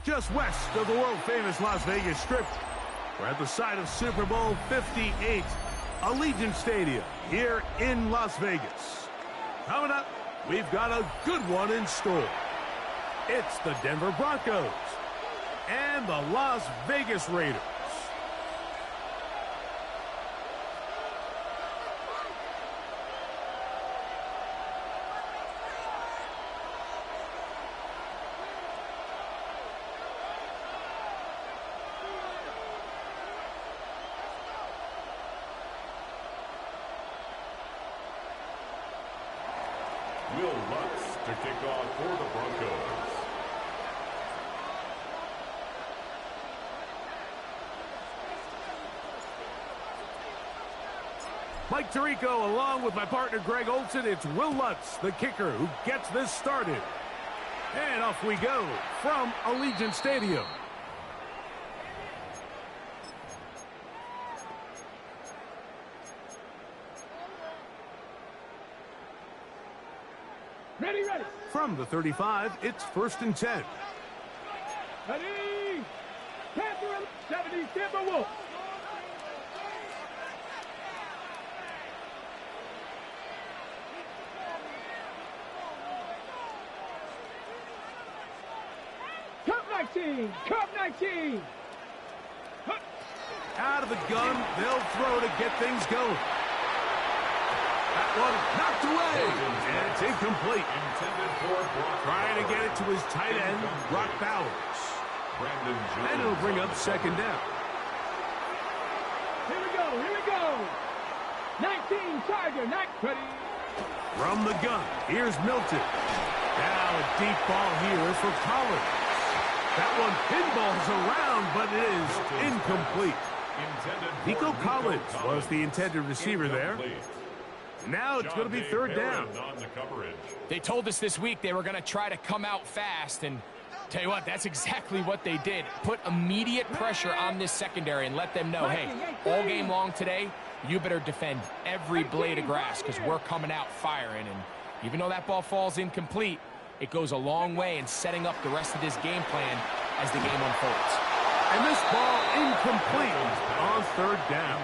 Just west of the world-famous Las Vegas Strip, we're at the site of Super Bowl 58, Allegiant Stadium, here in Las Vegas. Coming up, we've got a good one in store. It's the Denver Broncos and the Las Vegas Raiders. Will Lutz to kick off for the Broncos. Mike Tirico along with my partner Greg Olson. It's Will Lutz, the kicker, who gets this started. And off we go from Allegiant Stadium. Ready, ready. From the 35, it's 1st and 10. Ready. Panther 70, Timberwolves. Cup 19, Cup 19. Out of the gun, they'll throw to get things going. That one knocked away, and it's incomplete. Trying to get it to his tight end, Brock Bowers. And it'll bring up 2nd down. Here we go, here we go. 19, Tiger, not ready. From the gun, here's Milton. Now a deep ball here for Collins. That one pinballs around, but it is incomplete. Nico Collins was the intended receiver there. Now it's going to be 3rd down. They told us this week they were going to try to come out fast, and tell you what, that's exactly what they did. Put immediate pressure on this secondary and let them know, hey, all game long today, you better defend every blade of grass because we're coming out firing. And even though that ball falls incomplete, it goes a long way in setting up the rest of this game plan as the game unfolds. And this ball incomplete on 3rd down.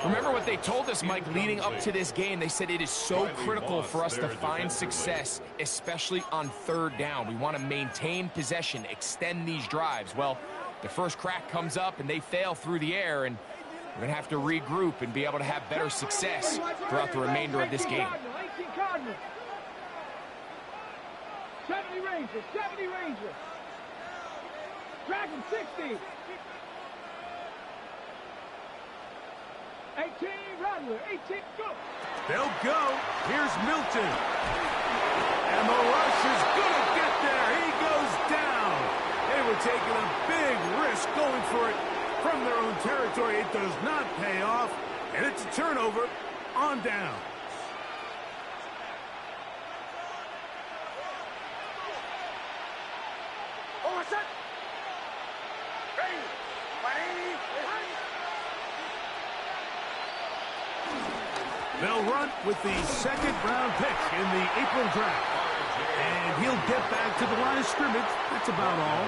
Remember what they told us, Mike, leading up to this game. They said it is so critical for us to find success, especially on 3rd down. We want to maintain possession, extend these drives. Well, the first crack comes up and they fail through the air, and we're going to have to regroup and be able to have better success throughout the remainder of this game. 70 Rangers, 70 Rangers. Dragon 60. 18, Rattler, 18, go. They'll go. Here's Milton. And the rush is going to get there. He goes down. They were taking a big risk going for it from their own territory. It does not pay off. And it's a turnover on down. They'll run with the 2nd-round pick in the April draft. And he'll get back to the line of scrimmage. That's about all.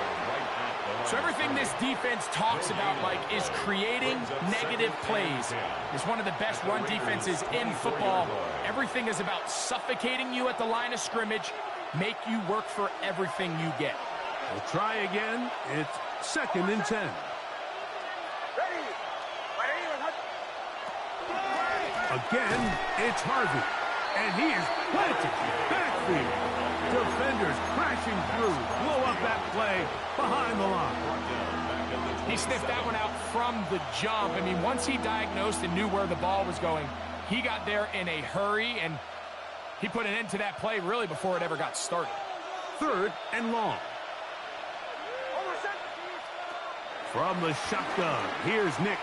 So everything this defense talks about, Mike, is creating negative plays. It's one of the best run defenses in football. Everything is about suffocating you at the line of scrimmage, make you work for everything you get. We'll try again. It's 2nd and 10. Again, it's Harvey. And he is planted backfield. Defenders crashing through. Blow up that play behind the line. He sniffed that one out from the jump. I mean, once he diagnosed and knew where the ball was going, he got there in a hurry, and he put an end to that play really before it ever got started. 3rd and long. From the shotgun, here's Nix.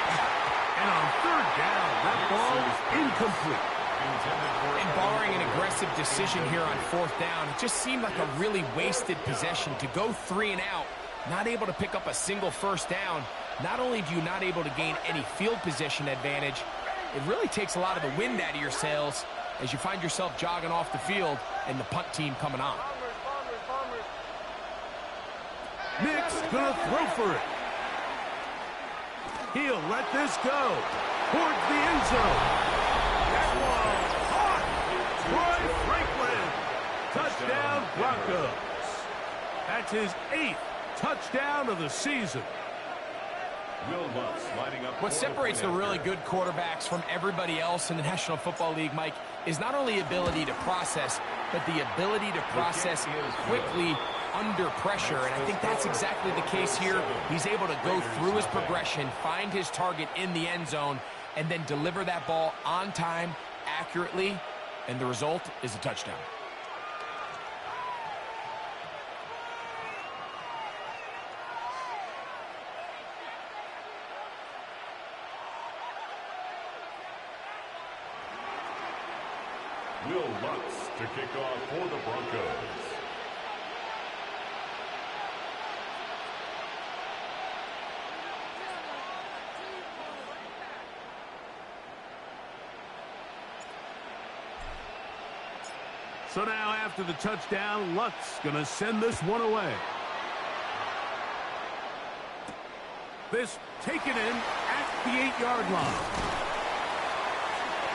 And on third down, that ball incomplete. And barring an aggressive decision here on fourth down, it just seemed like a really wasted possession to go 3 and out, not able to pick up a single first down. Not only do you not able to gain any field position advantage, it really takes a lot of the wind out of your sails as you find yourself jogging off the field and the punt team coming on. Nick's gonna throw for it. He'll let this go towards the end zone. That one caught. Troy Franklin. Touchdown Broncos. That's his 8th touchdown of the season. What separates the really good quarterbacks from everybody else in the National Football League, Mike, is not only ability to process, but the ability to process quickly under pressure. And I think that's exactly the case here. He's able to go through his progression, find his target in the end zone, and then deliver that ball on time, accurately, and the result is a touchdown. Will Lutz to kick off for the Broncos. So now after the touchdown, Lutz gonna send this one away. This taken in at the 8-yard line.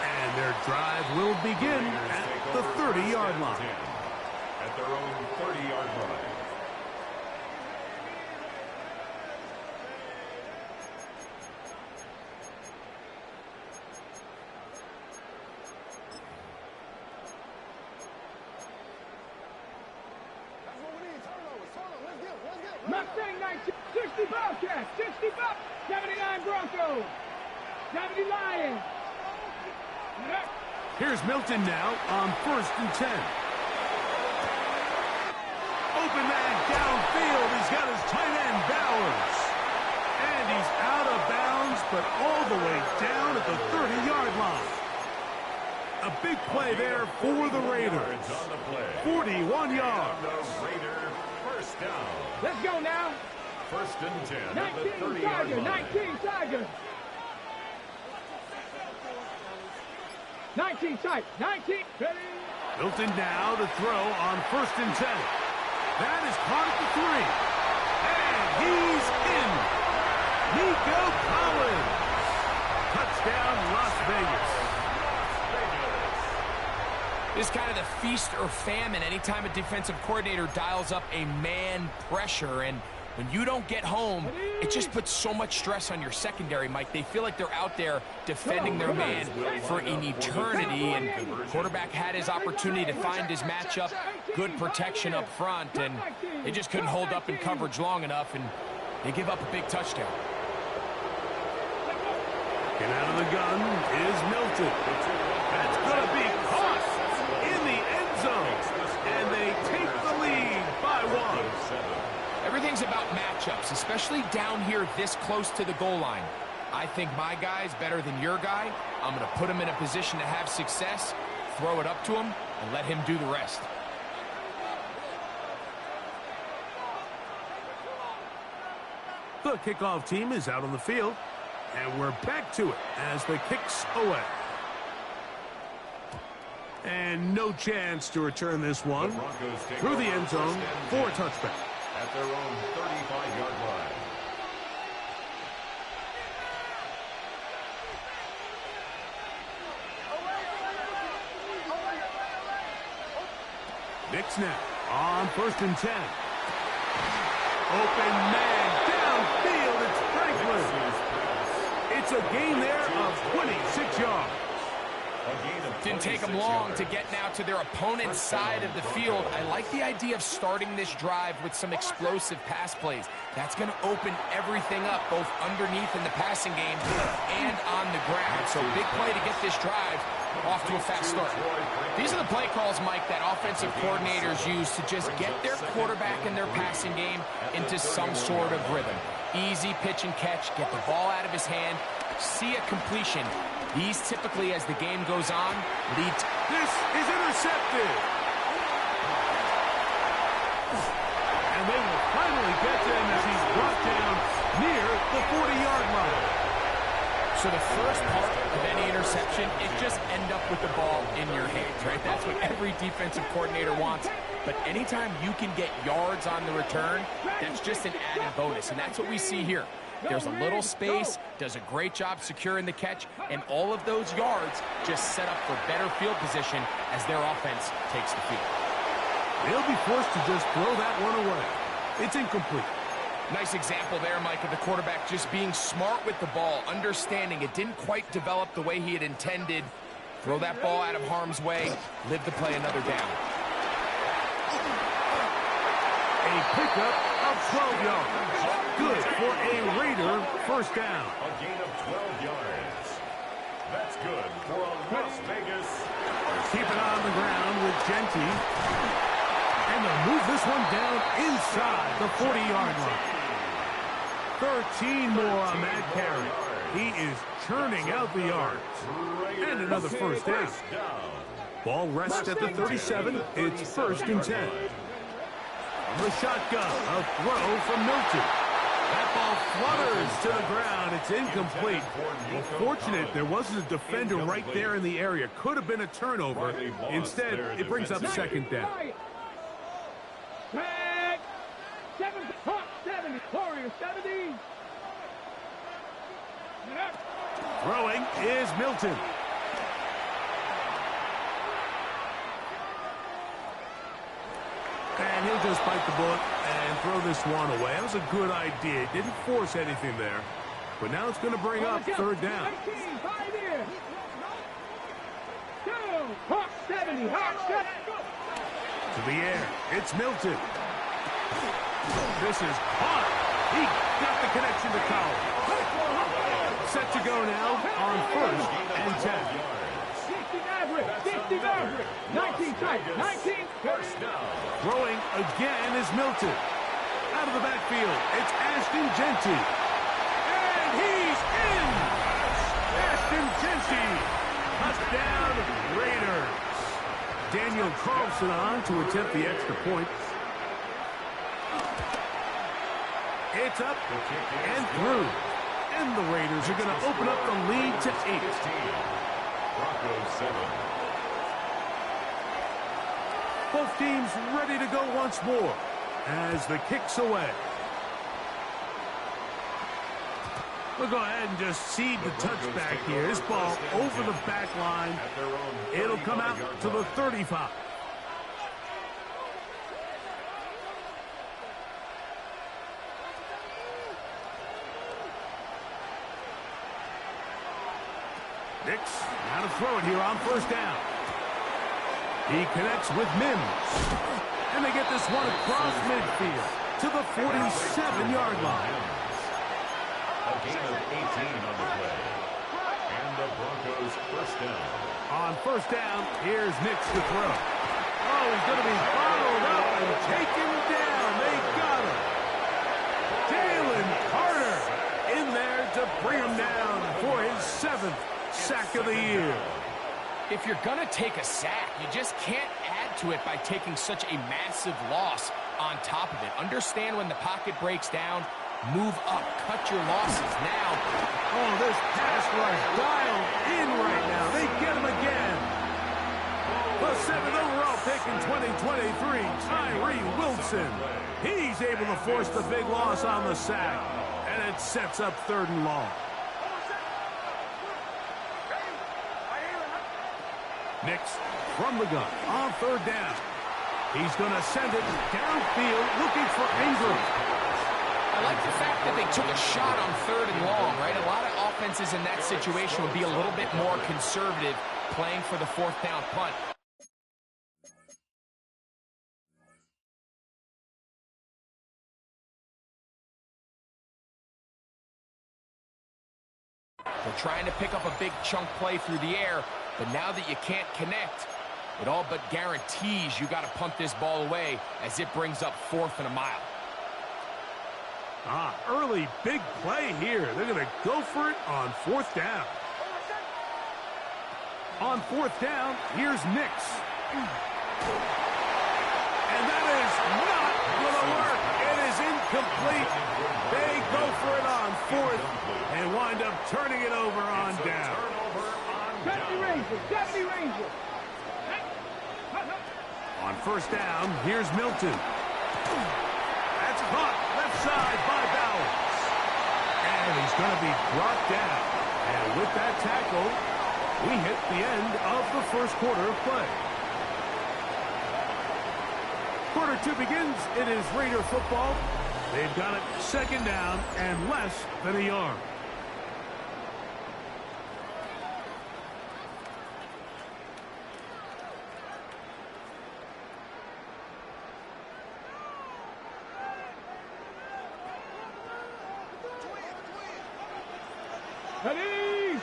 And their drive will begin at the 30-yard line. At their own 30-yard line. Mustang 1960 Bobcats, 60 Bucks, 79 Broncos, 70 Lions. Here's Milton now on 1st and 10. Open man downfield. He's got his tight end, Bowers. And he's out of bounds, but all the way down at the 30-yard line. A big play there for the Raiders. 41 yards. The Raider first down. Let's go now. 1st and 10 at the 19 30-yard Tigers, line. 19 Tigers. 19 tight, 19. Ready? Milton now to throw on 1st and 10. That is caught at the 3. And he's in. Nico Collins. Touchdown, Las Vegas. This is kind of the feast or famine anytime a defensive coordinator dials up a man pressure. And when you don't get home, it just puts so much stress on your secondary, Mike. They feel like they're out there defending their man for an eternity. And the quarterback had his opportunity to find his matchup, good protection up front, and they just couldn't hold up in coverage long enough, and they give up a big touchdown. Get out of the gun is Milton. That's going to be caught in the end zone. And they take the lead by 1. Everything's about matchups, especially down here this close to the goal line. I think my guy's better than your guy. I'm going to put him in a position to have success, throw it up to him, and let him do the rest. The kickoff team is out on the field, and we're back to it as the kick's away. And no chance to return this one through the end zone for a touchback. At their own 35-yard line. Nick snap on 1st and 10. Open man downfield. It's Franklin. It's a gain there of 26 yards. Didn't take them long to get now to their opponent's side of the field. I like the idea of starting this drive with some explosive pass plays. That's going to open everything up, both underneath in the passing game and on the ground. So big play to get this drive off to a fast start. These are the play calls, Mike, that offensive coordinators use to just get their quarterback and their passing game into some sort of rhythm. Easy pitch and catch, get the ball out of his hand, see a completion. These typically, as the game goes on, lead to... This is intercepted. And they will finally get to him as he's brought down near the 40-yard line. So the first part of any interception, it just end up with the ball in your hands, right? That's what every defensive coordinator wants. But anytime you can get yards on the return, that's just an added bonus. And that's what we see here. There's a little space, does a great job securing the catch, and all of those yards just set up for better field position as their offense takes the field. They'll be forced to just throw that one away. It's incomplete. Nice example there, Mike, of the quarterback just being smart with the ball, understanding it didn't quite develop the way he had intended. Throw that ball out of harm's way, live to play another down. A pickup of 12 yards. Good for a Raider first down. A gain of 12 yards. That's good for a Las Vegas. Keep it on the ground with Genty. And they'll move this one down inside the 40-yard line. 13 more on that carry. He is churning out the yards. And another first down. Ball rests at the 37. It's first and 10. From the shotgun, a throw from Milton. That ball flutters to the ground. It's incomplete. Well, fortunate there wasn't a defender right there in the area. Could have been a turnover. Instead, it brings up second down. 70. Throwing is Milton. And he'll just bite the bullet and throw this one away. That was a good idea. Didn't force anything there. But now it's going to bring up third down. 19, 5 in. 2, Hawk 70, Hawk 70. To the air, it's Milton. This is hard. He got the connection to Collins. Set to go now on first and 10. 60 Maverick, 19 tight, 19, first down. Throwing again is Milton. Out of the backfield, it's Ashton Genty. And he's in! Ashton Genty. Touchdown, Raiders. Daniel Carlson on to attempt the extra point. It's up and through. And the Raiders are going to open up the lead to 8. Broncos 7. Both teams ready to go once more as the kick's away. We'll go ahead and just cede the touchback here. This ball over the back line. It'll come out to the 35. Nix, now to throw it here on first down. He connects with Mims. And they get this one across midfield to the 47-yard line. A gain of 18 on the play. And the Broncos first down. On first down, here's Nix to throw. Oh, he's going to be followed up and taken down. They got him. Jalen Carter in there to bring him down for his 7th sack of the year. If you're going to take a sack, you just can't add to it by taking such a massive loss on top of it. Understand when the pocket breaks down, move up, cut your losses now. Oh, this pass rush dialed in right now. They get him again. The 7th overall pick in 2023, Tyree Wilson. He's able to force the big loss on the sack, and it sets up 3rd and long. Nix from the gun on 3rd down. He's going to send it downfield looking for Ingram. I like the fact that they took a shot on 3rd and long, right? A lot of offenses in that situation would be a little bit more conservative playing for the 4th down punt. They're trying to pick up a big chunk play through the air, but now that you can't connect, it all but guarantees you got to punt this ball away as it brings up 4th and a mile. Early big play here. They're going to go for it on 4th down. On 4th down, here's Nix. And that is not going to work. It is incomplete. They go for it on 4th and wind up turning it over on down. 70 Rangers, 70 Rangers. On 1st down, here's Milton. That's caught left side by Bowers. And he's going to be brought down. And with that tackle, we hit the end of the first quarter of play. Quarter 2 begins. It is Raider football. They've got it 2nd down and less than a yard. Ready?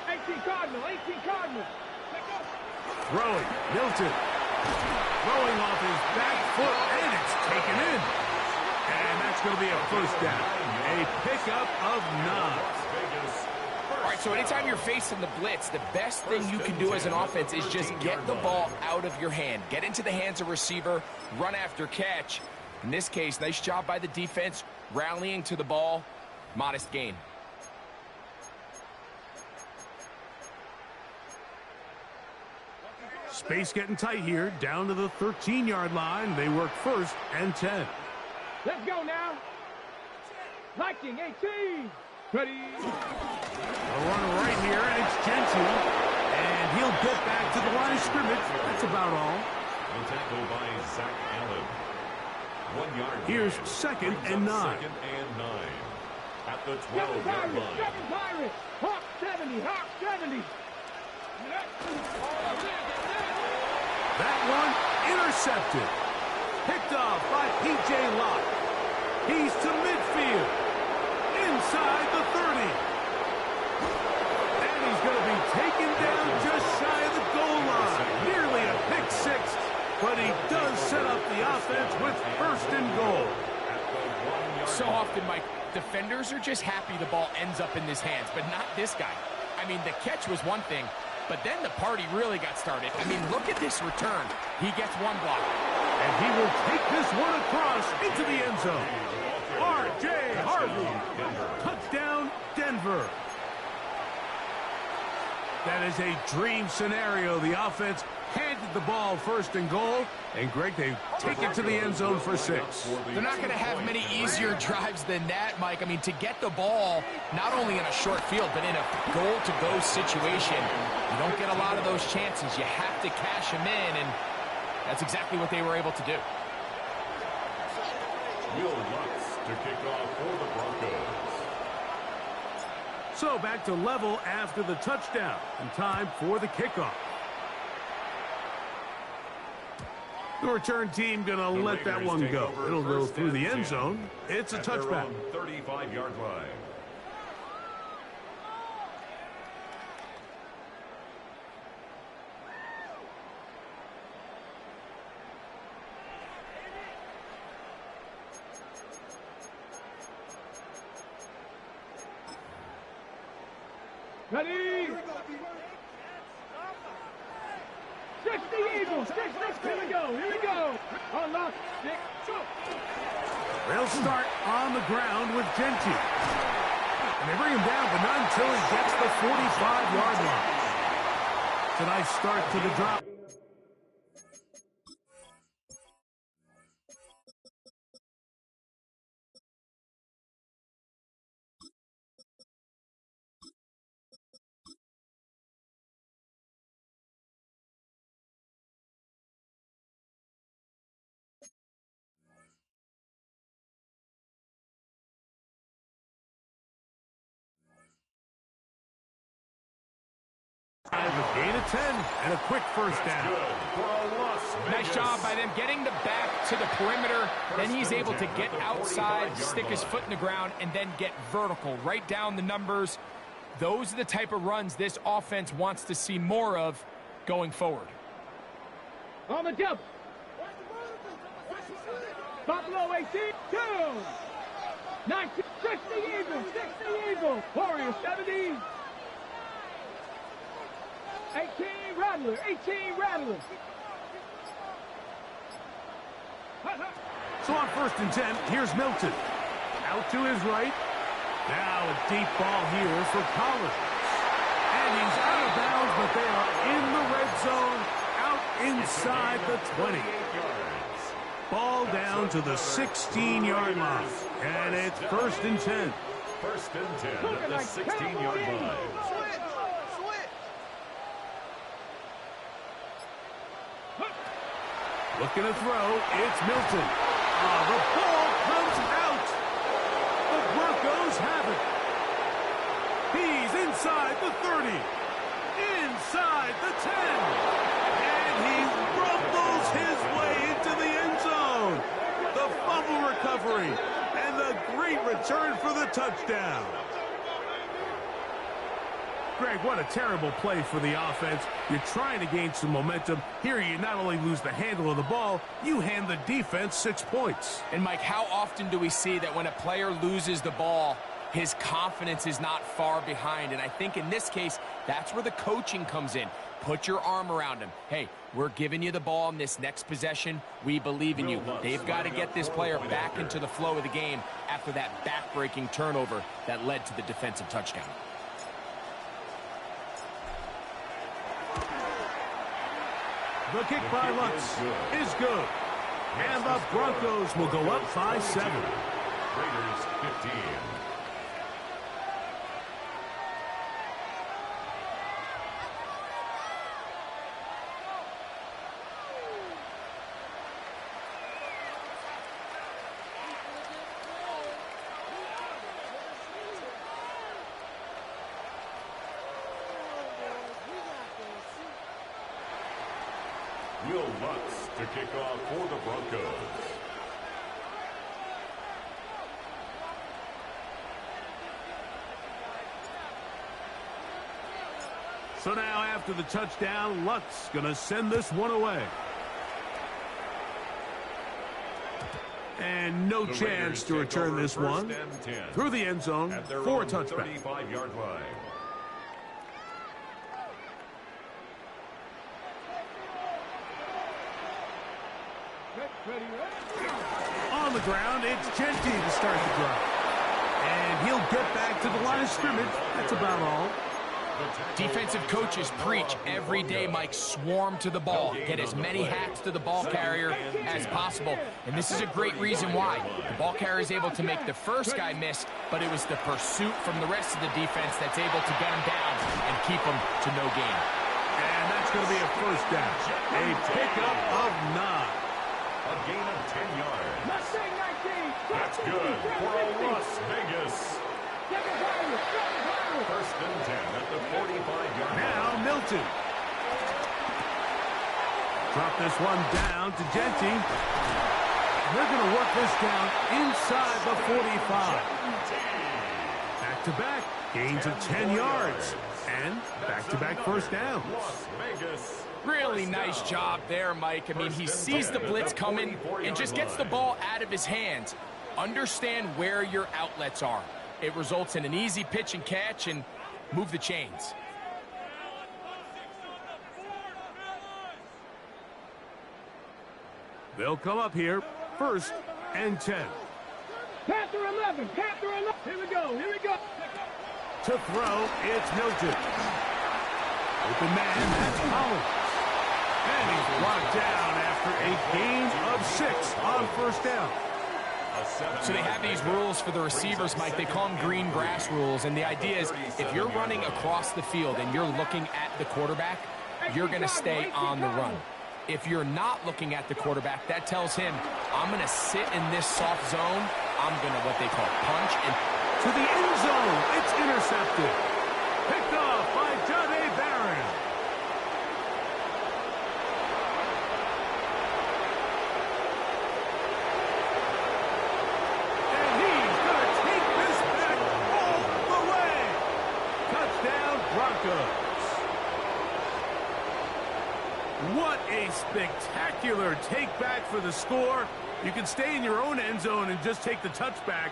18 Cardinal, 18 Cardinal. Throwing, Milton. Throwing off his back foot, and it's taken in. And that's going to be a 1st down. A pickup of 9. All right, so anytime you're facing the blitz, the best thing you can do as an offense is just get the ball out of your hand. Get into the hands of receiver, run after catch. In this case, nice job by the defense, rallying to the ball. Modest gain. Space getting tight here, down to the 13-yard line. They work 1st and 10. Let's go now. Liking 18. Ready? A run right here, and it's Gentry. And he'll get back to the line of scrimmage. That's about all. The tackle by Zach Allen. 1 yard. Here's 2nd and 9. 2nd and 9. At the 7 12-yard Pirates, line. 7 Pirates. Hawk 70, Hawk 70. That one intercepted. Picked off by P.J. Locke. He's to midfield. Inside the 30. And he's going to be taken down just shy of the goal line. Nearly a pick 6. But he does set up the offense with 1st and goal. So often, Mike, defenders are just happy the ball ends up in his hands, but not this guy. I mean, the catch was one thing, but then the party really got started. I mean, look at this return. He gets 1 block. And he will take this one across into the end zone. R.J. Harvey. Touchdown, Denver. That is a dream scenario. The offense handed the ball 1st and goal. And, Greg, they take it to the end zone for 6. They're not going to have many easier drives than that, Mike. I mean, to get the ball not only in a short field, but in a goal-to-go situation, you don't get a lot of those chances. You have to cash them in, and that's exactly what they were able to do. Will Lutz to kick off for the Broncos. So back to level after the touchdown. And time for the kickoff. The return team going to let that one go. It'll go through the end zone. It's a touchback. 35-yard line. Ready? 60 Eagles, 6, here we go, here we go. On lock, 6, go. They'll start on the ground with Gentry. And they bring him down, but not until he gets the 45-yard line. It's a nice start to the drop. A gain of 10 and a quick 1st down. Nice job by them getting the back to the perimeter. Then he's able to get outside, stick his foot in the ground, and then get vertical. Right down the numbers. Those are the type of runs this offense wants to see more of going forward. On the double. Buffalo 18, 2. 19, 60 Eagles, 60 Eagles. Warriors, 70. 18 Rattler, 18 Rattler. So on 1st and 10, here's Milton. Out to his right. Now a deep ball here for Collins. And he's out of bounds, but they are in the red zone, out inside the 20. Ball down to the 16-yard line. And it's 1st and 10. 1st and 10 at the 16-yard line. Looking to throw, it's Milton. The ball comes out. The Broncos have it. He's inside the 30. Inside the 10. And he rumbles his way into the end zone. The fumble recovery. And the great return for the touchdown. Greg, what a terrible play for the offense. You're trying to gain some momentum. Here you not only lose the handle of the ball, you hand the defense 6 points. And Mike, how often do we see that when a player loses the ball, his confidence is not far behind? And I think in this case, that's where the coaching comes in. Put your arm around him. Hey, we're giving you the ball in this next possession. We believe in you. They've got to get this player back into the flow of the game after that back-breaking turnover that led to the defensive touchdown. The kick by Lutz is good. And the Broncos will go up by 7. Raiders 15. Will Lutz to kick off for the Broncos. So now after the touchdown, Lutz going to send this one away. And no chance to return this one through the end zone for a touchback. 35-yard line. On the ground, it's Genty to start the drive. And he'll get back to the line of scrimmage. That's about all. Defensive coaches preach every day, Mike, swarm to the ball. Get as many hacks to the ball carrier as possible. And this is a great reason why. The ball carrier is able to make the first guy miss, but it was the pursuit from the rest of the defense that's able to get him down and keep him to no gain. And that's going to be a first down. A pickup of 9. A gain of 10 yards. Mustang 19. That's good for Las Vegas. 1st and 10 at the 45-yard line. Now Milton. Drop this one down to Genty. They're going to work this down inside the 45. Back-to-back, gains of 10 yards. And back-to-back first downs. Las Vegas. Really nice job there, Mike. I mean, he sees the blitz coming and just gets the ball out of his hands. Understand where your outlets are. It results in an easy pitch and catch and move the chains. They'll come up here, 1st and 10. Panther 11, Panther 11. Here we go, here we go. To throw, it's Milton. Open man, that's Collins. And he's brought down after a gain of 6 on 1st down. So they have these rules for the receivers, Mike. They call them green grass rules. And the idea is if you're running across the field and you're looking at the quarterback, you're going to stay on the run. If you're not looking at the quarterback, that tells him, I'm going to sit in this soft zone. I'm going to what they call punch. And to the end zone, it's intercepted. Picked off by Jahdae Barron. And he's going to take this back all the way. Touchdown, Broncos. What a spectacular take back for the score. You can stay in your own end zone and just take the touchback.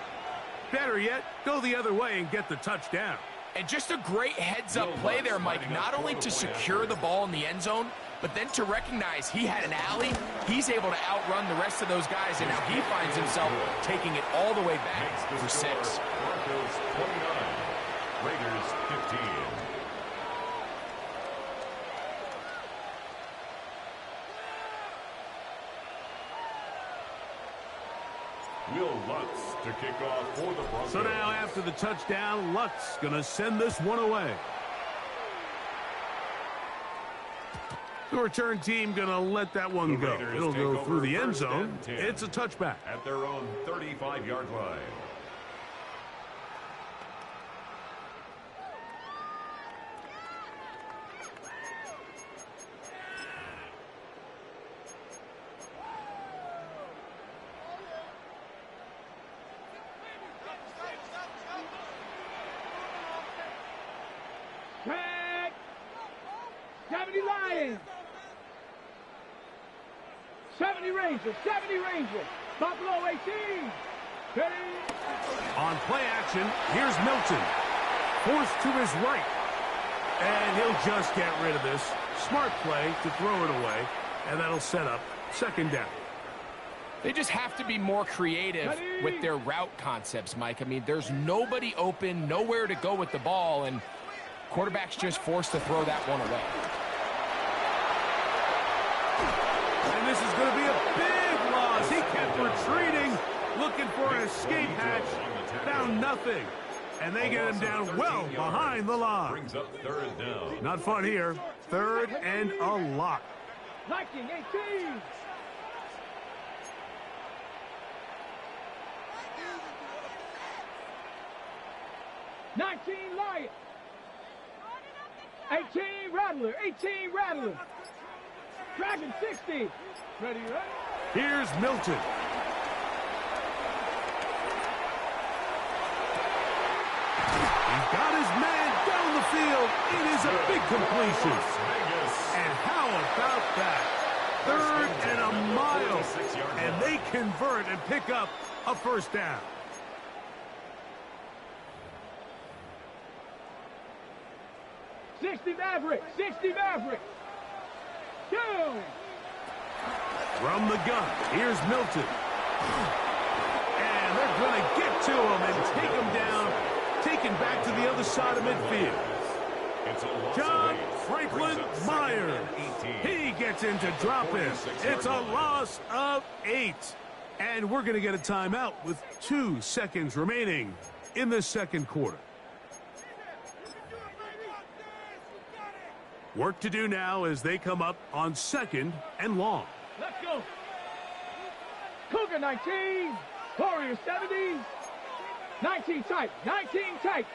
Better yet, go the other way and get the touchdown. And just a great heads-up play there, Mike, not only to secure the ball in the end zone, but then to recognize he had an alley. He's able to outrun the rest of those guys, and now he finds himself taking it all the way back for 6. Broncos 29, Raiders 15. Will Lutz to kick off for the Broncos. So now after the touchdown, Lutz going to send this one away. The return team going to let that one go. It'll go through the end zone. It's a touchback. At their own 35-yard line. Tag. 70 Lions. 70 Rangers. 70 Rangers. Buffalo 18. Ready. On play action, here's Milton. Forced to his right. And he'll just get rid of this. Smart play to throw it away. And that'll set up second down. They just have to be more creative with their route concepts, Mike. I mean, there's nobody open, nowhere to go with the ball, and quarterback's just forced to throw that one away. And this is going to be a big loss. He kept retreating, looking for an escape hatch. Found nothing. And they get him down well behind the line. Brings up third down. Not fun here. Third and a lot. Liking 18. Lions. 18 Rattler. 18 Rattler. Dragon 60. Ready, ready? Here's Milton. He's got his man down the field. It is a big completion. And how about that? Third and a mile. And they convert and pick up a first down. Maverick. 60 Maverick. Go. From the gun, here's Milton. And they're going to get to him and take him down, taken back to the other side of midfield. John Franklin Myers. He gets into drop-in. It's a loss of 8. And we're going to get a timeout with 2 seconds remaining in the second quarter. Work to do now as they come up on second and long. Let's go. Cougar 19. Warrior 70. 19 tight. 19 tight.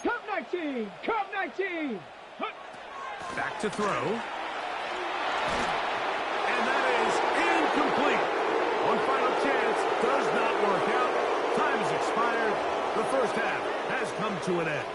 Cup 19. Cup 19. Back to throw. And that is incomplete. One final chance does not work out. Time has expired. The first half has come to an end.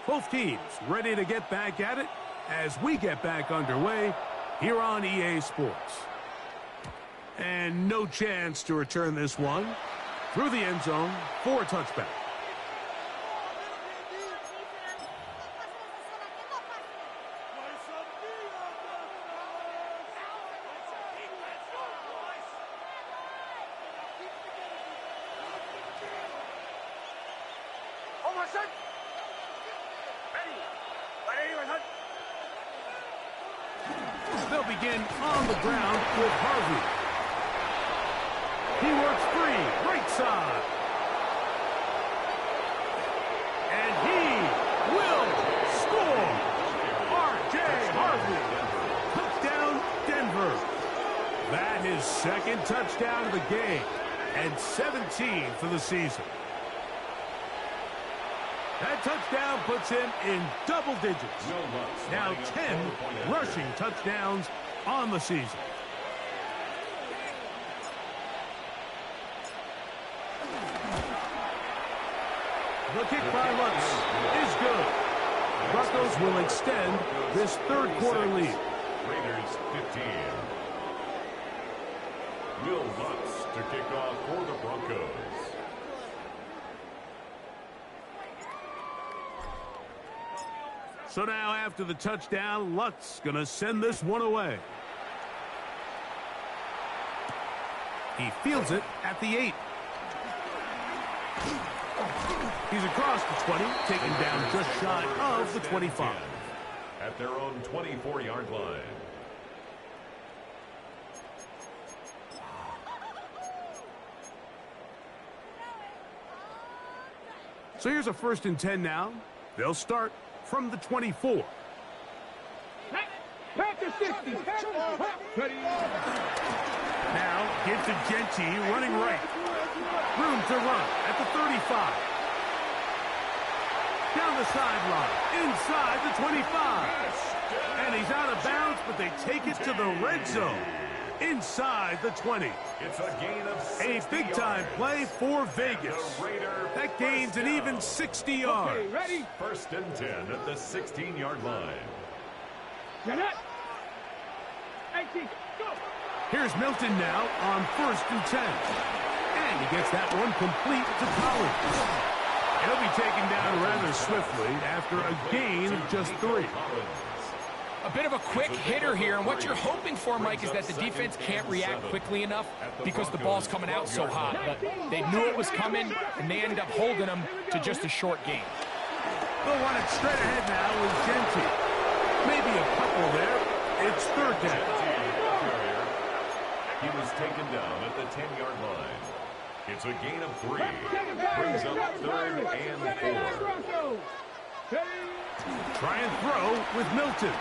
Both teams ready to get back at it as we get back underway here on EA Sports. And no chance to return this one through the end zone for a touchback. They'll begin on the ground with Harvey. He works free, right side. And he will score. R.J. Harvey. Touchdown, Denver. That is second touchdown of the game, and 17 for the season. That touchdown puts him in double digits. Now 10 rushing touchdowns on the season. The kick by Lutz is good. Broncos will extend this third quarter lead. Raiders 15. Will Lutz to kick off for the Broncos. So now after the touchdown, Lutz going to send this one away. He fields it at the 8. He's across the 20, taken down just shy of the 25. At their own 24-yard line. So here's a 1st and 10 now. They'll start from the 24. Back to 60. Now give to Genty running right. Room to run at the 35. Down the sideline, inside the 25. And he's out of bounds, but they take it to the red zone. Inside the 20. It's a gain of 60 A big-time play for Vegas. That gains an even 60 yards. Okay, ready? 1st and 10 at the 16-yard line. Jeanette. 18, go. Here's Milton now on 1st and 10. And he gets that one complete to Collins. He'll be taken down rather swiftly after a gain of just 3. A bit of a quick hitter here, and what you're hoping for, Mike, is that the defense can't react quickly enough because the ball's coming out so hot. But they knew it was coming, and they ended up holding them to just a short gain. They'll run it straight ahead now with Genty. Maybe a couple there. It's 3rd down. He was taken down at the 10-yard line. It's a gain of 3. Brings up 3rd and 4. Try and throw with Milton. To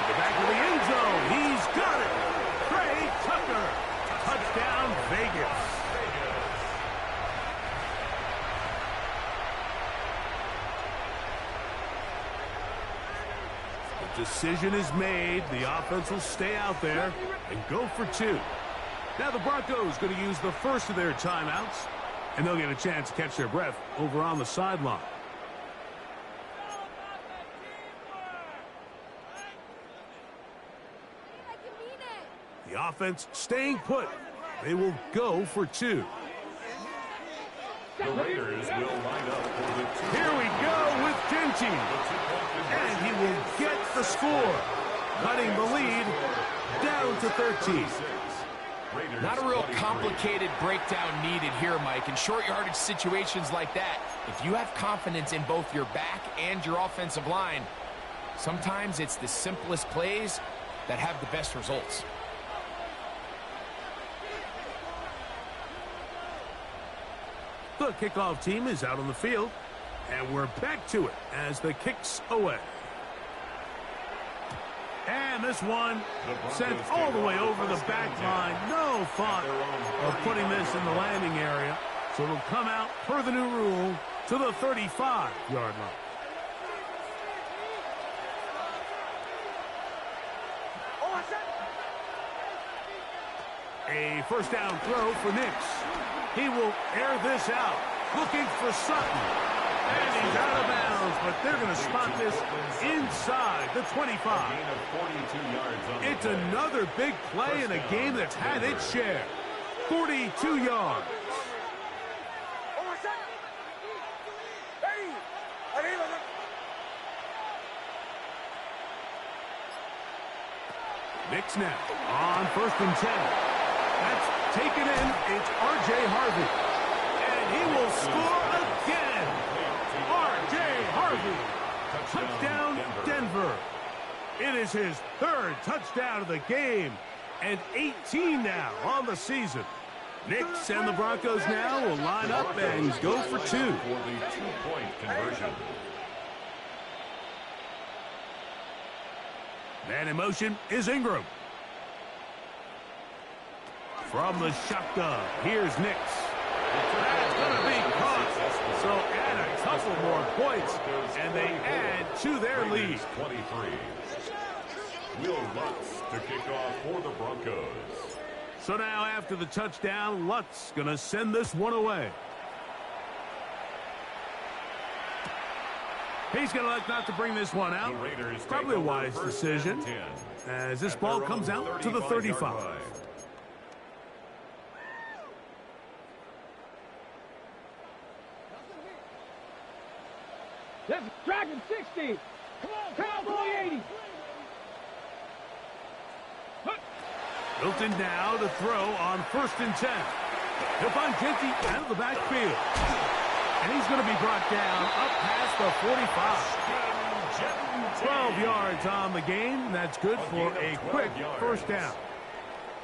the back of the end zone. He's got it. Trey Tucker. Touchdown, Vegas. The decision is made. The offense will stay out there and go for 2. Now the Broncos going to use the first of their timeouts, and they'll get a chance to catch their breath over on the sideline. The offense staying put. They will go for 2. The Raiders will line up for the 2. Here we go with Genty. And he will get the score, cutting the lead down to 13. Not a real complicated breakdown needed here, Mike. In short yardage situations like that, if you have confidence in both your back and your offensive line, sometimes it's the simplest plays that have the best results. The kickoff team is out on the field, and we're back to it as the kick's away. And this one sent all the way over the back line. No thought of putting this in the landing area. So it'll come out per the new rule to the 35-yard line. A 1st down throw for Nix. He will air this out, looking for Sutton. And he's out of bounds, but they're going to spot this inside the 25. It's another big play in a game that's had its share. 42 yards. Nix now on 1st and 10. That's taken in. It's R.J. Harvey. And he will score again. R.J. Harvey. Touchdown, Denver. It is his 3rd touchdown of the game. And 18 now on the season. Nix and the Broncos now will line up and go for 2. For the 2-point conversion. Man in motion is Ingram. From the shotgun, here's Nix. That's going to be caught. So add a couple more points, and they add to their lead. 23. Will Lutz to kick off for the Broncos. So now after the touchdown, Lutz going to send this one away. He's going to elect not to bring this one out. Probably a wise decision as this ball comes out to the 35. That's Dragon 60. Come on, Cowboy 80. Milton now to throw on 1st and 10. He'll find Genty out of the backfield. And he's going to be brought down up past the 45. 12 yards on the game. That's good for a quick first down.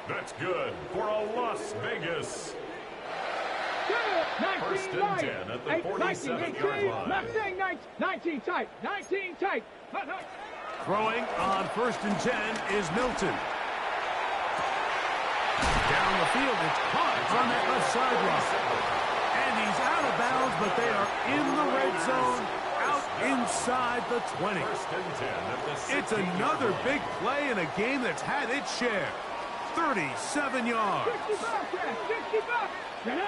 That's good for a Las Vegas. 19, 1st and 10 at the 47-yard line. Not saying 19 tight. 19 tight. Throwing on 1st and 10 is Milton. Down the field, it's caught on that left sideline. And he's out of bounds, but they are in the red zone, out inside the 20. It's another big play in a game that's had its share. 37 yards. 65.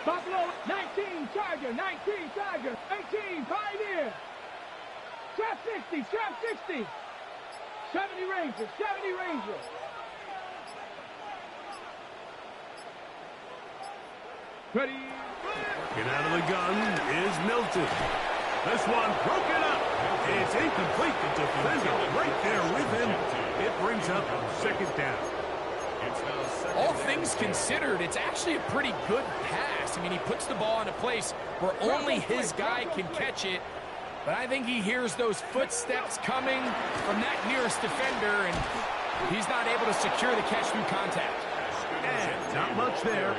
Buffalo, 19 Charger, 19 Charger, 18 Pioneer. Trap 60, trap 60. 70 Rangers, 70 Rangers. Ready. Get out of the gun is Milton. This one broken up. It's incomplete. The defender right there with him. It brings up 2nd down. All things considered, it's actually a pretty good pass. I mean, he puts the ball in a place where only his guy can catch it. But I think he hears those footsteps coming from that nearest defender, and he's not able to secure the catch through contact. And not much there.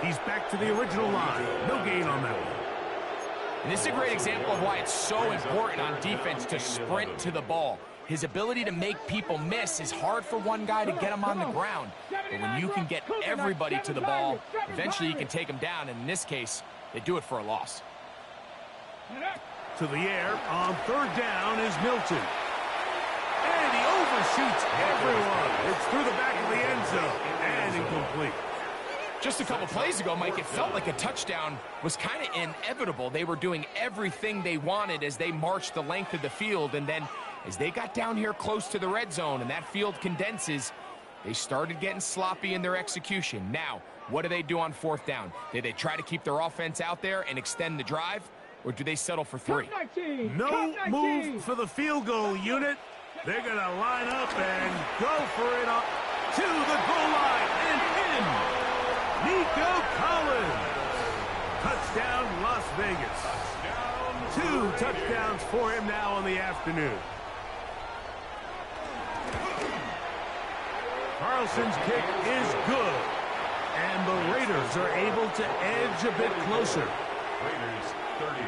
He's back to the original line. No gain on that one. And this is a great example of why it's so important on defense to sprint to the ball. His ability to make people miss is hard for one guy to get him on the ground. But when you can get everybody to the ball, eventually you can take them down. And in this case, they do it for a loss. To the air on 3rd down is Milton. And he overshoots everyone. It's through the back of the end zone and incomplete. Just a couple plays ago, Mike, it felt like a touchdown was kind of inevitable. They were doing everything they wanted as they marched the length of the field. And then as they got down here close to the red zone and that field condenses, they started getting sloppy in their execution. Now, what do they do on 4th down? Do they try to keep their offense out there and extend the drive, or do they settle for 3? No move for the field goal unit. They're going to line up and go for it up to the goal line and in. Nico Collins. Touchdown, Las Vegas. 2 touchdowns for him now on the afternoon. Carlson's kick is good. And the Raiders are able to edge a bit closer. Raiders 30.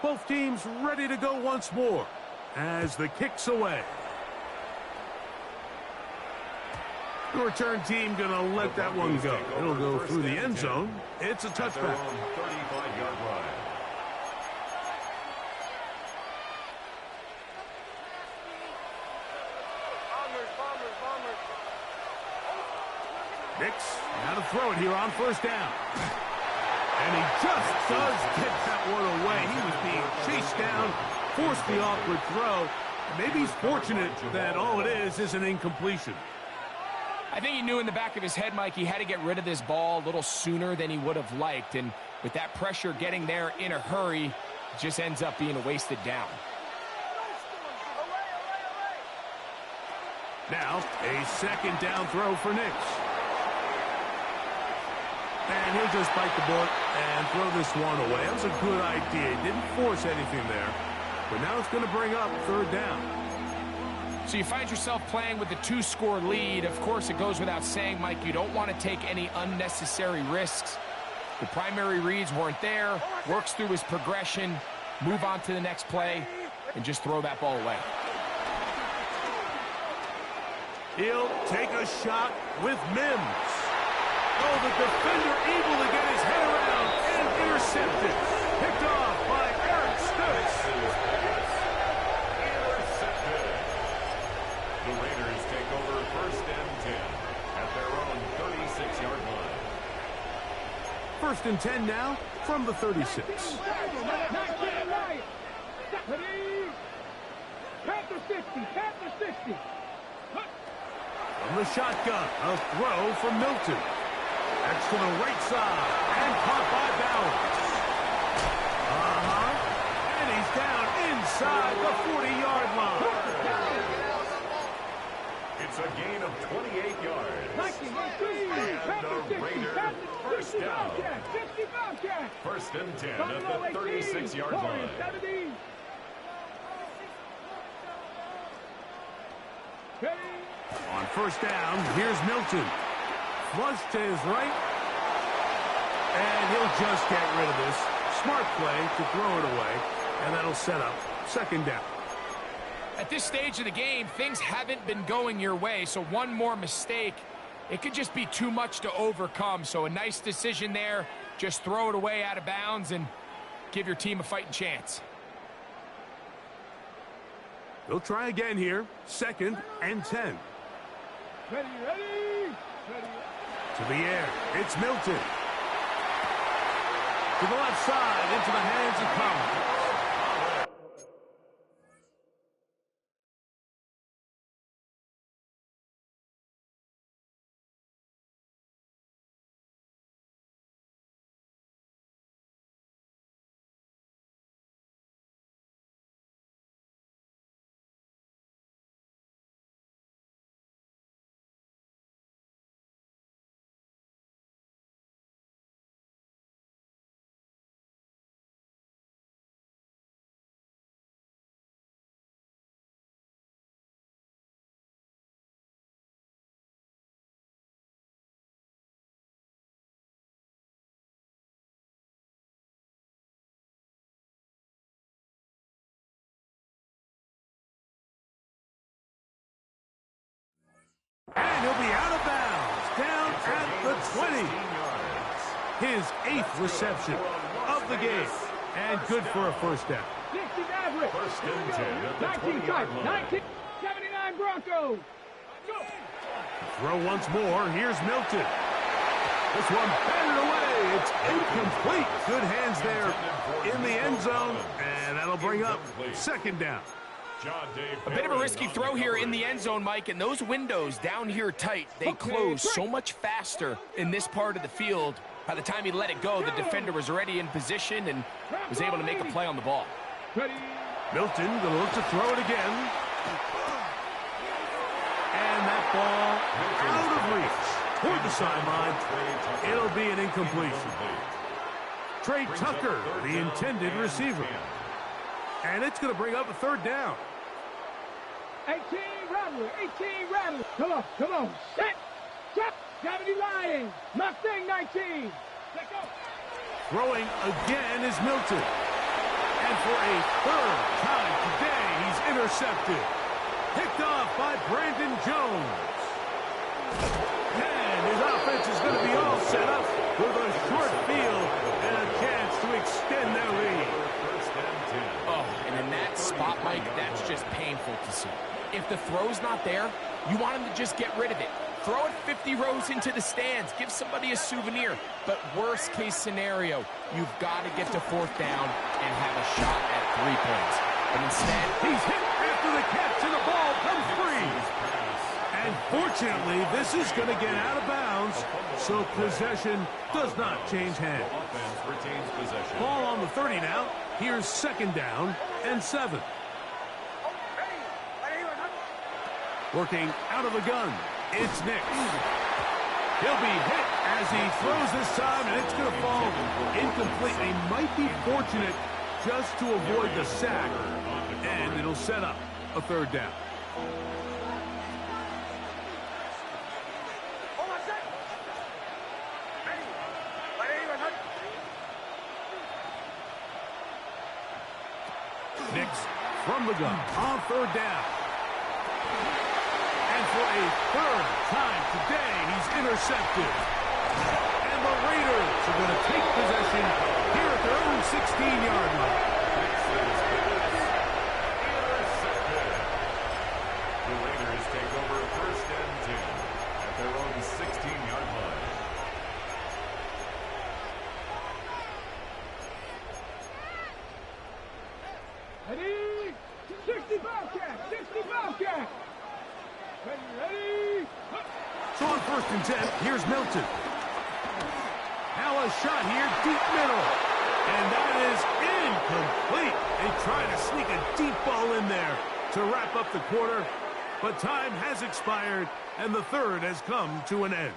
Both teams ready to go once more as the kick's away. The return team going to let that one go. It'll go through the end zone. It's a touchback. 35-yard line. Nix, now to throw it here on 1st down. And he just does get that one away. He was being chased down, forced the awkward throw. Maybe he's fortunate that all it is an incompletion. I think he knew in the back of his head, Mike, he had to get rid of this ball a little sooner than he would have liked. And with that pressure getting there in a hurry, it just ends up being a wasted down. Now, a second down throw for Nix. And he'll just bite the bullet and throw this one away. That was a good idea. He didn't force anything there. But now it's going to bring up third down. So you find yourself playing with a 2-score lead. Of course, it goes without saying, Mike, you don't want to take any unnecessary risks. The primary reads weren't there. Works through his progression, move on to the next play, and just throw that ball away. He'll take a shot with Mims. Oh, the defender able to get his head around and intercepted. Picked off by Eric Stutz. Intercepted. The Raiders take over first and 10 at their own 36-yard line. First and 10 now from the 36. Panther 60, Panther 60. From the shotgun, a throw from Milton. That's to the right side, and caught by Bowers. And he's down inside the 40-yard line. It's a gain of 28 yards. And the Raiders first down. First and 10 at the 36-yard line. On first down, here's Milton. Flush to his right. And he'll just get rid of this. Smart play to throw it away. And that'll set up second down. At this stage of the game, things haven't been going your way, so one more mistake, it could just be too much to overcome. So a nice decision there. Just throw it away out of bounds and give your team a fighting chance. They'll try again here. Second and 10. Ready. To the air, it's Milton. To the left side, into the hands of Collins. And he'll be out of bounds, down at the 20. His 8th reception of the game, and good for a first down. First and 10 at the 20-yard line. 79 Broncos. Throw once more, here's Milton. This one batted away, it's incomplete. Good hands there in the end zone, and that'll bring up second down. A bit of a risky throw here in the end zone, Mike, and those windows down here tight, they close so much faster in this part of the field. By the time he let it go, the defender was already in position and was able to make a play on the ball. Milton gonna look to throw it again. And that ball out of reach toward the sideline. It'll be an incompletion. Trey Tucker, the intended receiver. And it's gonna bring up a third down. 18 Rattler. Come on. Set. 70 Lions. Mustang 19. Let's go. Throwing again is Milton. And for a third time today, he's intercepted. Picked off by Brandon Jones. And his offense is going to be all set up with a short field and a chance to extend their lead. Oh, and in that spot, Mike, that's just painful to see. If the throw's not there, you want him to just get rid of it. Throw it 50 rows into the stands. Give somebody a souvenir. But worst case scenario, you've got to get to fourth down and have a shot at 3 points. But instead, he's hit after the catch and the ball comes free. And fortunately, this is going to get out of bounds, so possession does not change hands. Ball on the 30 now. Here's second down and 7. Working out of the gun, it's Nix. He'll be hit as he throws this time, and it's going to fall incomplete. They might be fortunate just to avoid the sack, and it'll set up a third down. Nix from the gun on third down. And for a third time today, he's intercepted. And the Raiders are going to take possession here at their own 16-yard line. Intercepted. The Raiders take over first and 10 at their own 16-yard line. Ready? 60 Bobcat! 60 Bobcat! Ready? So on first and 10, here's Milton. Now a shot here, deep middle. And that is incomplete. They try to sneak a deep ball in there to wrap up the quarter. But time has expired, and the third has come to an end.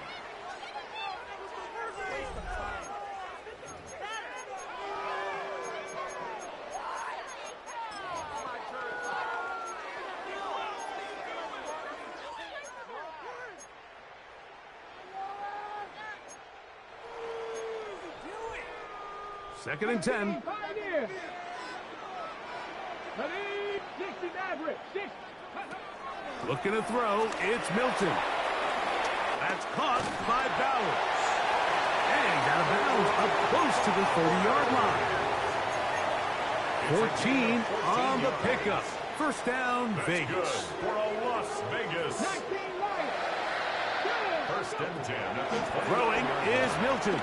Second and 10. Pioneer! Ready? 60 Maverick! 6! Looking to throw, it's Milton. That's caught by Bowers. And out of bounds up close to the 30-yard line. 14 on the pickup. First down, Vegas. Good for a Las Vegas. 19 right! First and 10 at the 20. Throwing is Milton.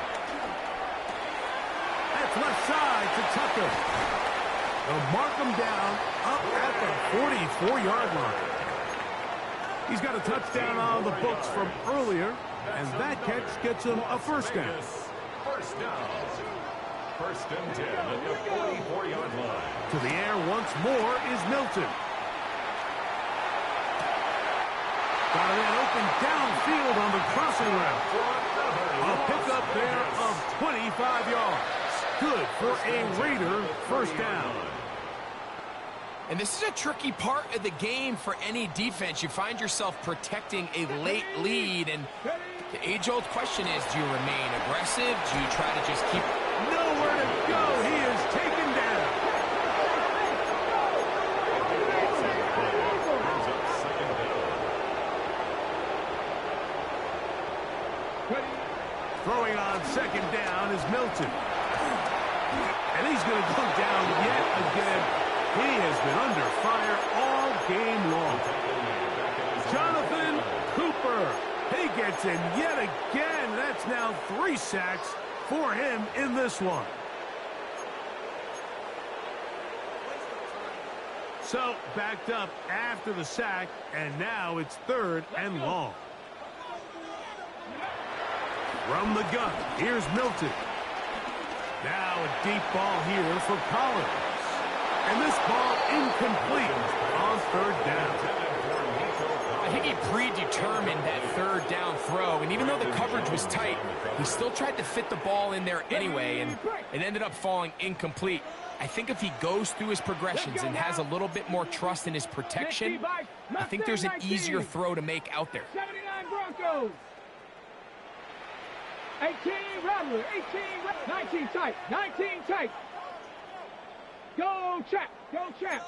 That's left side to Tucker. They'll mark him down up at the 44-yard line. He's got a touchdown on the books from earlier, and that catch gets him a first down. First down. First and 10 at the 44-yard line. To the air once more is Milton. Got it in open downfield on the crossing route. A pickup there of 25 yards. Good for a Raider first down. And this is a tricky part of the game for any defense. You find yourself protecting a late lead, and the age-old question is, do you remain aggressive? Do you try to just keep... Nowhere to go. He is taken down. Throwing on second down is Milton. And he's going to go down yet again. He has been under fire all game long. Jonathan Cooper. He gets in yet again. That's now 3 sacks for him in this one. So backed up after the sack, and now it's third and long. From the gun, here's Milton. Now a deep ball here for Collins. And this ball incomplete on third down. I think he predetermined that third down throw, and even though the coverage was tight, he still tried to fit the ball in there anyway, and it ended up falling incomplete. I think if he goes through his progressions and has a little bit more trust in his protection, I think there's an easier throw to make out there. 79 Broncos! 18 Rattler, 19 tight, 19 tight. Go Chap, go Chap.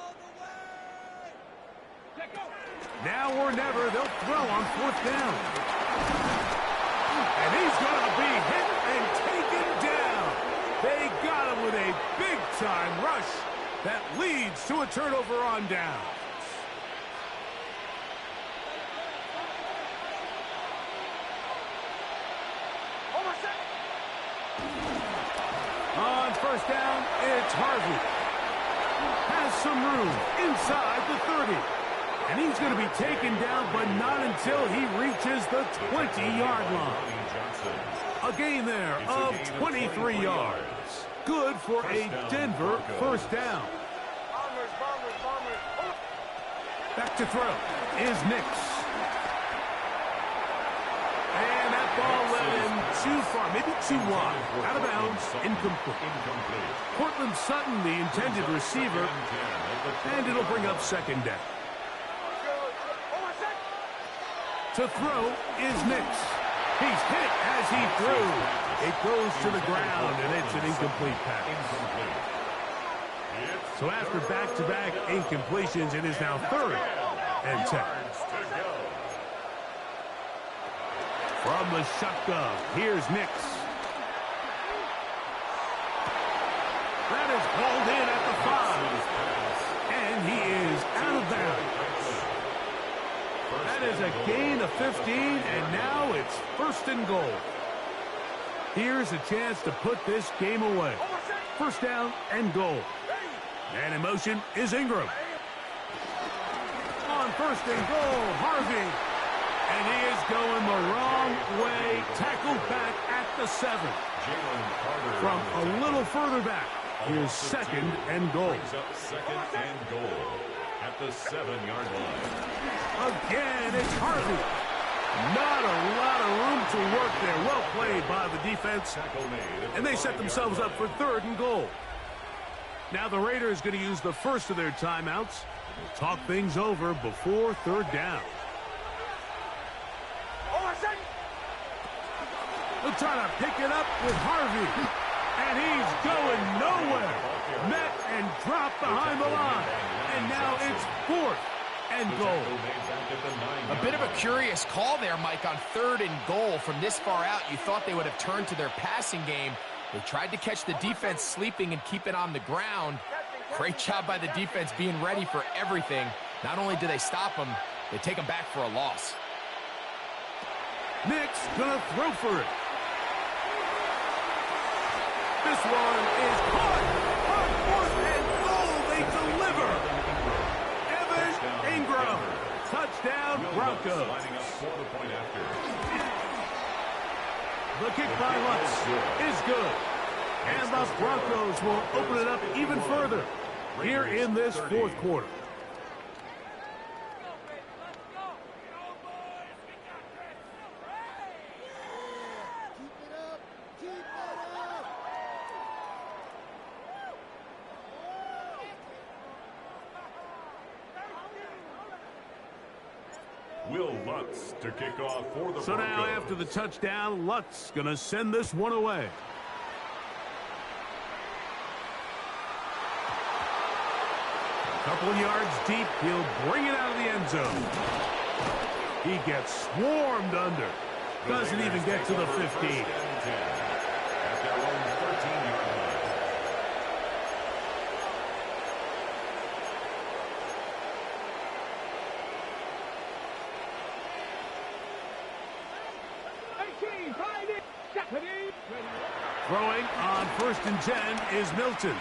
Now or never, they'll throw on fourth down. And he's going to be hit and taken down. They got him with a big-time rush that leads to a turnover on down. On first down, it's Harvey. Has some room inside the 30. And he's going to be taken down, but not until he reaches the 20-yard line. A gain there of 23 yards. Good for a Denver first down. Back to throw is Nix. ball led him too far, maybe too wide. Out of bounds, incomplete. Cortland Sutton, the intended receiver, and it'll bring up second down. To throw is Nix. He's hit as he threw. It goes to the ground, and it's an incomplete pass. So after back-to-back incompletions, it is now 3rd and 10. From the shotgun, here's Nix. That is hauled in at the 5. And he is out of bounds. That is a gain of 15, and now it's 1st and goal. Here's a chance to put this game away. 1st down and goal. And in motion is Ingram. On 1st and goal, Harvey. And he is going the wrong way. Tackled back at the 7. From a little further back, here's 2nd and goal. Second and goal at the 7-yard line. Again, it's Harvey. Not a lot of room to work there. Well played by the defense. And they set themselves up for 3rd and goal. Now the Raiders going to use the first of their timeouts. Talk things over before 3rd down. They'll try to pick it up with Harvey. And he's going nowhere. Met and dropped behind the line. And now it's 4th and goal. A bit of a curious call there, Mike, on 3rd and goal. From this far out, you thought they would have turned to their passing game. They tried to catch the defense sleeping and keep it on the ground. Great job by the defense being ready for everything. Not only do they stop them, they take them back for a loss. Nix gonna throw for it. This one is caught. On 4th and goal, they deliver. Evan Ingram. Touchdown, Broncos. The kick by Lutz is good. And the Broncos will open it up even further here in this 4th quarter. Will Lutz to kick off for the So Broncos. now after the touchdown, Lutz going to send this one away. A couple yards deep, he'll bring it out of the end zone. He gets swarmed under. Doesn't even get to the 15. At their own 13-yard line. Throwing on 1st and 10 is Milton.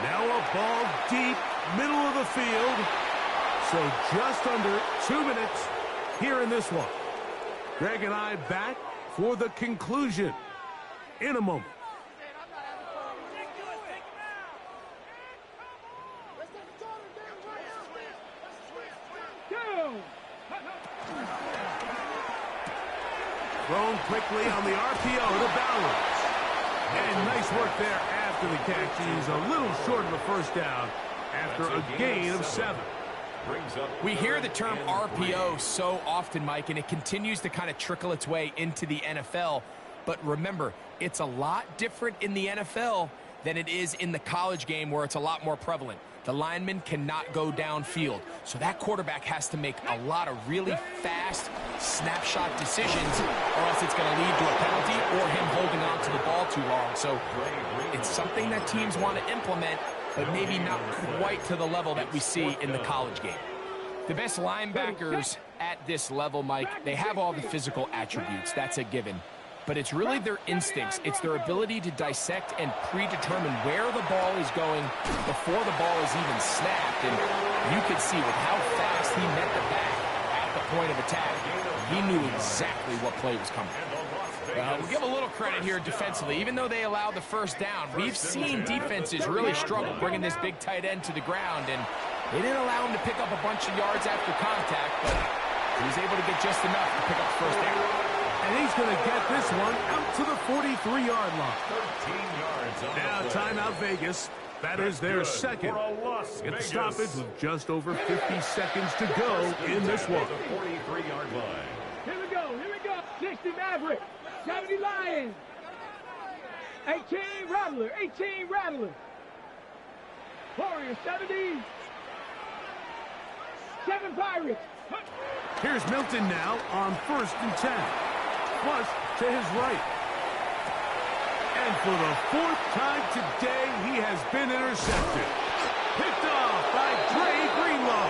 Now a ball deep, middle of the field. So just under 2 minutes here in this one. Greg and I back for the conclusion in a moment. Thrown quickly on the RPO to Bowers. And nice work there after the catch. He's a little short of the 1st down after a gain of 7. We hear the term RPO so often, Mike, and it continues to kind of trickle its way into the NFL. But remember, it's a lot different in the NFL than it is in the college game where it's a lot more prevalent. The lineman cannot go downfield. So that quarterback has to make a lot of really fast snapshot decisions, or else it's going to lead to a penalty or him holding on to the ball too long. So it's something that teams want to implement, but maybe not quite to the level that we see in the college game. The best linebackers at this level, Mike, they have all the physical attributes. That's a given. But it's really their instincts. It's their ability to dissect and predetermine where the ball is going before the ball is even snapped. And you could see with how fast he met the back at the point of attack, he knew exactly what play was coming. We'll give a little credit here defensively. Even though they allowed the 1st down, we've seen defenses really struggle bringing this big tight end to the ground. And they didn't allow him to pick up a bunch of yards after contact, but he was able to get just enough to pick up the 1st down. And he's going to get this one out to the 43-yard line. 13 yards on Now the play. timeout Vegas. That is their Good second. for a Las Get the Vegas. stoppage with just over 50 seconds to go in this one. The 43-yard line. Here we go. 60 Maverick. 70 Lions. 18 Rattler. 18 Rattler. Warriors 70. 7 Pirates. Here's Milton now on 1st and 10. Flush to his right. And for the 4th time today, he has been intercepted. Picked off by Dre Greenlaw.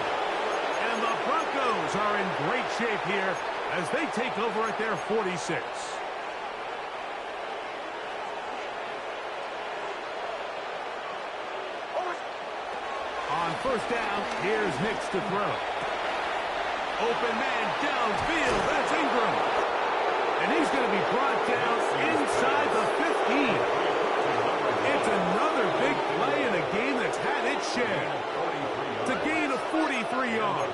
And the Broncos are in great shape here as they take over at their 46. On 1st down, here's Nix to throw. Open man downfield. That's Ingram. And he's going to be brought down inside the 15. It's another big play in a game that's had its share. To gain a 43 yards.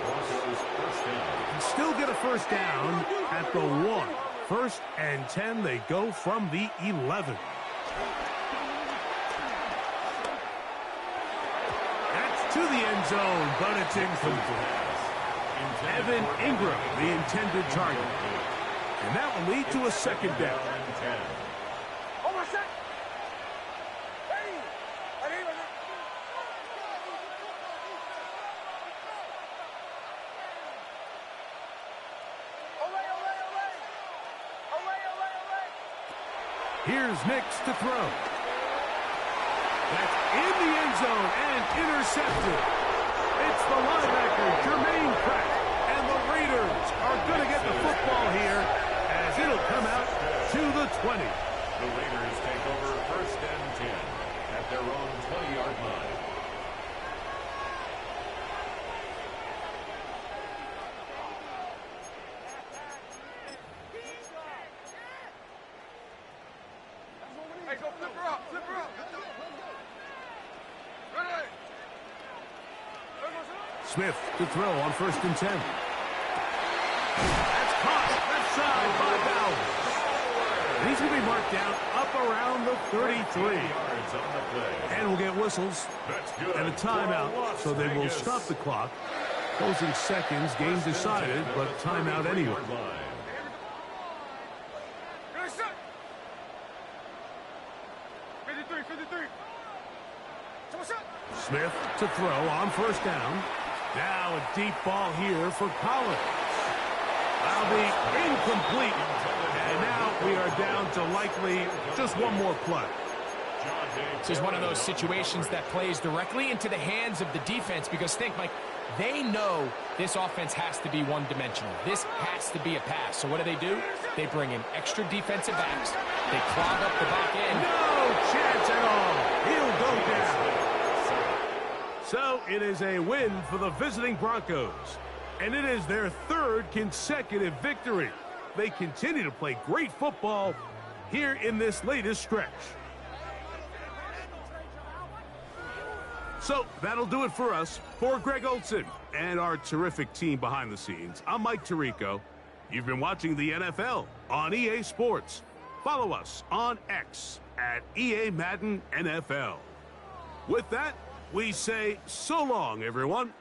And still get a 1st down at the 1. 1st and 10, they go from the 11. That's to the end zone, but it's incomplete. Evan Ingram, the intended target. And that will lead to a 2nd down. Here's Nix to throw. That's in the end zone and intercepted. It's the linebacker, Jermaine Pratt. And the Raiders are going to get the football here as it'll come out to the 20. The Raiders take over 1st and 10 at their own 20-yard line. Smith to throw on 1st and 10. That's caught left side by Bowers. And he's going to be marked down up around the 33. And we'll get whistles and a timeout, so they will stop the clock. Closing seconds, game decided, but timeout anyway. Smith to throw on 1st down. Now a deep ball here for Collins. That'll be incomplete. And now we are down to likely just one more play. This is one of those situations that plays directly into the hands of the defense because think, Mike, they know this offense has to be one-dimensional. This has to be a pass. So what do? They bring in extra defensive backs. They clog up the back end. No chance at all. He'll go down. So it is a win for the visiting Broncos. And it is their 3rd consecutive victory. They continue to play great football here in this latest stretch. So that'll do it for us. For Greg Olson and our terrific team behind the scenes, I'm Mike Tirico. You've been watching the NFL on EA Sports. Follow us on X at EA Madden NFL. With that, we say so long, everyone.